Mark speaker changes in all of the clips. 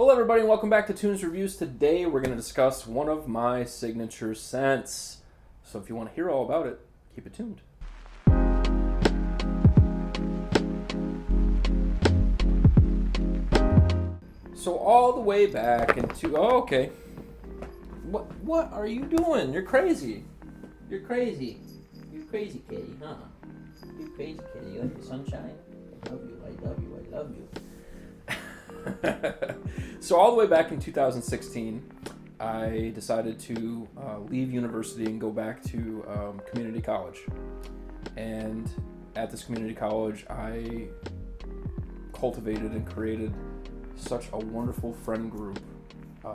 Speaker 1: Hello everybody and welcome back to Toons Reviews. Today we're going to discuss one of my signature scents. So if you want to hear all about it, keep it tuned. So all the way back into... Oh, okay. What are you doing? You're crazy. You're crazy. You're crazy kitty, huh? You're crazy kitty. You like the sunshine? I love you, I love you, I love you. So all the way back in 2016, I decided to leave university and go back to community college. And at this community college, I cultivated and created such a wonderful friend group.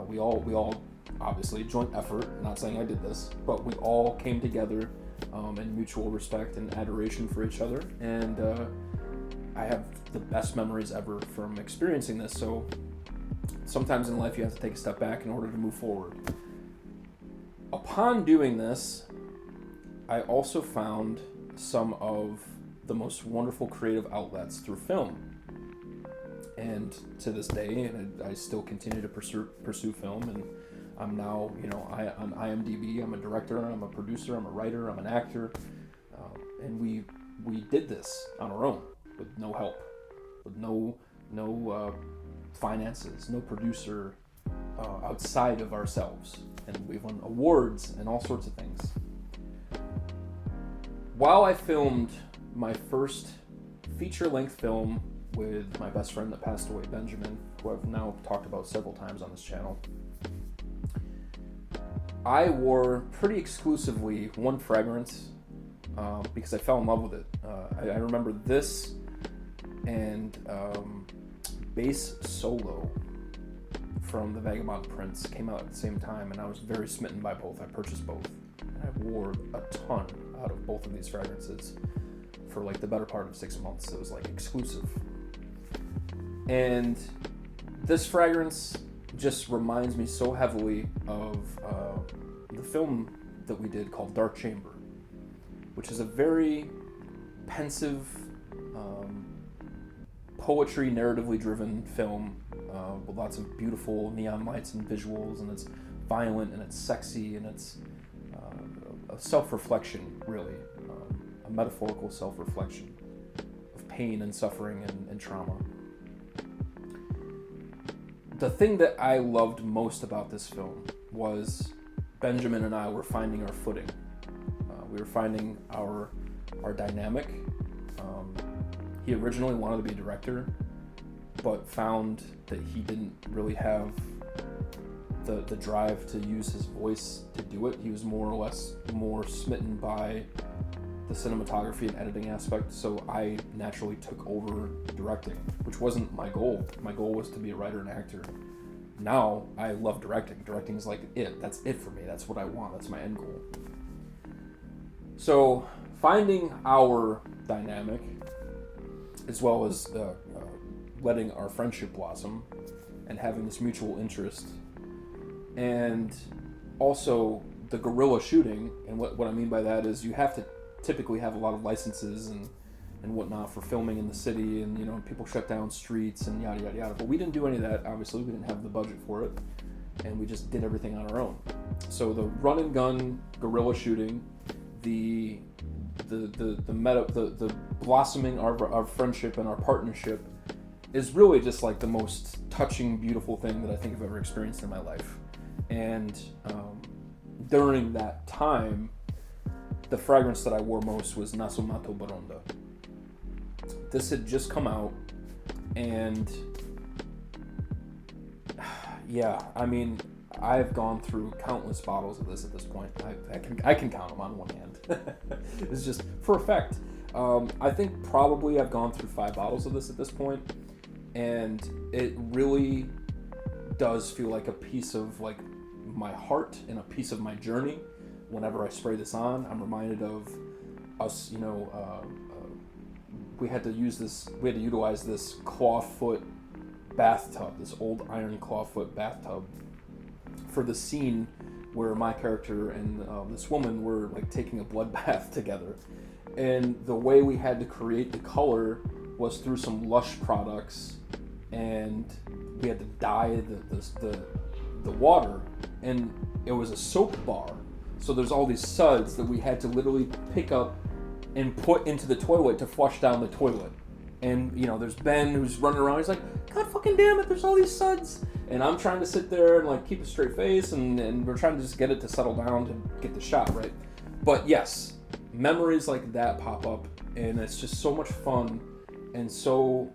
Speaker 1: We all obviously joint effort. Not saying I did this, but we all came together in mutual respect and adoration for each other. And I have the best memories ever from experiencing this. So sometimes in life you have to take a step back in order to move forward. Upon doing this, I also found some of the most wonderful creative outlets through film. And to this day, I still continue to pursue film, and I'm now, on IMDb, I'm a director, I'm a producer, I'm a writer, I'm an actor, and we did this on our own, with no help, with no finances, no producer outside of ourselves, and we've won awards and all sorts of things. While I filmed my first feature-length film with my best friend that passed away, Benjamin, who I've now talked about several times on this channel, I wore pretty exclusively one fragrance because I fell in love with it. I remember this and Bass Solo from the Vagabond Prince came out at the same time, and I was very smitten by both. I purchased both, and I wore a ton out of both of these fragrances for like the better part of 6 months. It was like exclusive. And this fragrance just reminds me so heavily of the film that we did called Dark Chamber, which is a very pensive, poetry, narratively driven film with lots of beautiful neon lights and visuals, and it's violent and it's sexy and it's a self-reflection, really, a metaphorical self-reflection of pain and suffering and trauma. The thing that I loved most about this film was Benjamin and I were finding our footing. We were finding our dynamic. He originally wanted to be a director, but found that he didn't really have the drive to use his voice to do it. He was more smitten by the cinematography and editing aspect, so I naturally took over directing, which wasn't my goal. My goal was to be a writer and actor. Now I love directing. Directing is like it. That's it for me. That's what I want. That's my end goal. So finding our dynamic, as well as letting our friendship blossom and having this mutual interest, and also the guerrilla shooting. And what I mean by that is you have to typically have a lot of licenses and whatnot for filming in the city, and people shut down streets and yada yada yada. But we didn't do any of that. Obviously, we didn't have the budget for it, and we just did everything on our own. So the run and gun guerrilla shooting, the blossoming our friendship and our partnership is really just like the most touching, beautiful thing that I think I've ever experienced in my life. And during that time, the fragrance that I wore most was Nasomatto Baraonda. This had just come out, and yeah, I mean, I've gone through countless bottles of this at this point. I can count them on one hand. It's just for effect. I think probably I've gone through 5 bottles of this at this point, and it really does feel like a piece of like my heart and a piece of my journey. Whenever I spray this on, I'm reminded of us, we had to utilize this clawfoot bathtub, this old iron clawfoot bathtub, for the scene where my character and this woman were like taking a blood bath together. And the way we had to create the color was through some Lush products and we had to dye the water, and it was a soap bar. So there's all these suds that we had to literally pick up and put into the toilet to flush down the toilet. And, you know, there's Ben who's running around. He's like, God fucking damn it, there's all these suds. And I'm trying to sit there and, like, keep a straight face, and we're trying to just get it to settle down to get the shot right. But yes, memories like that pop up, and it's just so much fun and so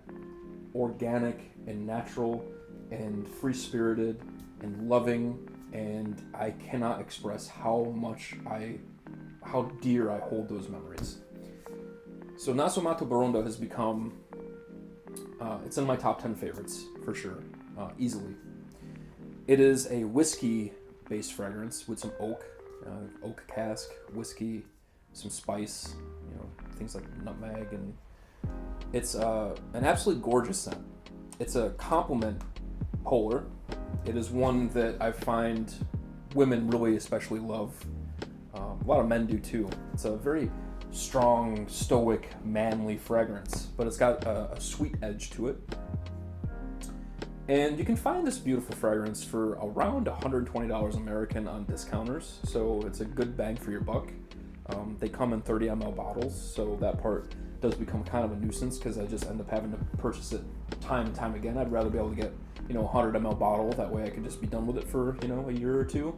Speaker 1: organic and natural and free-spirited and loving, and I cannot express how dear I hold those memories. So Nasomatto Baraonda has become, it's in my top 10 favorites, for sure, easily. It is a whiskey-based fragrance with some oak cask, whiskey, some spice, you know, things like nutmeg, and it's an absolutely gorgeous scent. It's a compliment polar. It is one that I find women really especially love. A lot of men do too. It's a very strong, stoic, manly fragrance, but it's got a sweet edge to it. And you can find this beautiful fragrance for around $120 American on discounters, so it's a good bang for your buck. They come in 30 ml bottles, so that part does become kind of a nuisance because I just end up having to purchase it time and time again. I'd rather be able to get, you know, a 100 ml bottle. That way I can just be done with it for, you know, a year or two.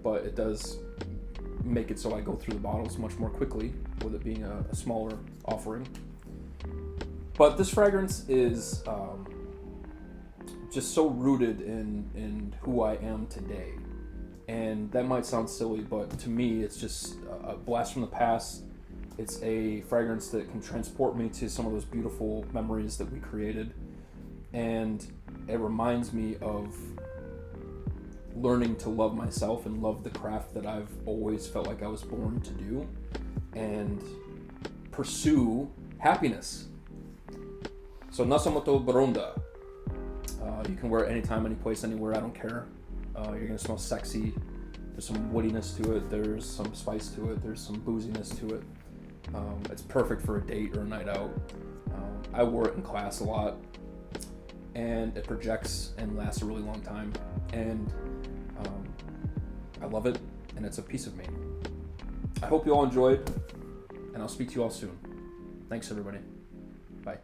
Speaker 1: But it does make it so I go through the bottles much more quickly with it being a smaller offering. But this fragrance is just so rooted in who I am today. And that might sound silly, but to me it's just a blast from the past. It's a fragrance that can transport me to some of those beautiful memories that we created. And it reminds me of learning to love myself and love the craft that I've always felt like I was born to do and pursue happiness. So Nasomatto Baraonda. You can wear it anytime, any place, anywhere. I don't care. You're gonna smell sexy. There's some woodiness to it. There's some spice to it. There's some booziness to it. It's perfect for a date or a night out. I wore it in class a lot, and it projects and lasts a really long time. And I love it, and it's a piece of me. I hope you all enjoyed, and I'll speak to you all soon. Thanks, everybody. Bye.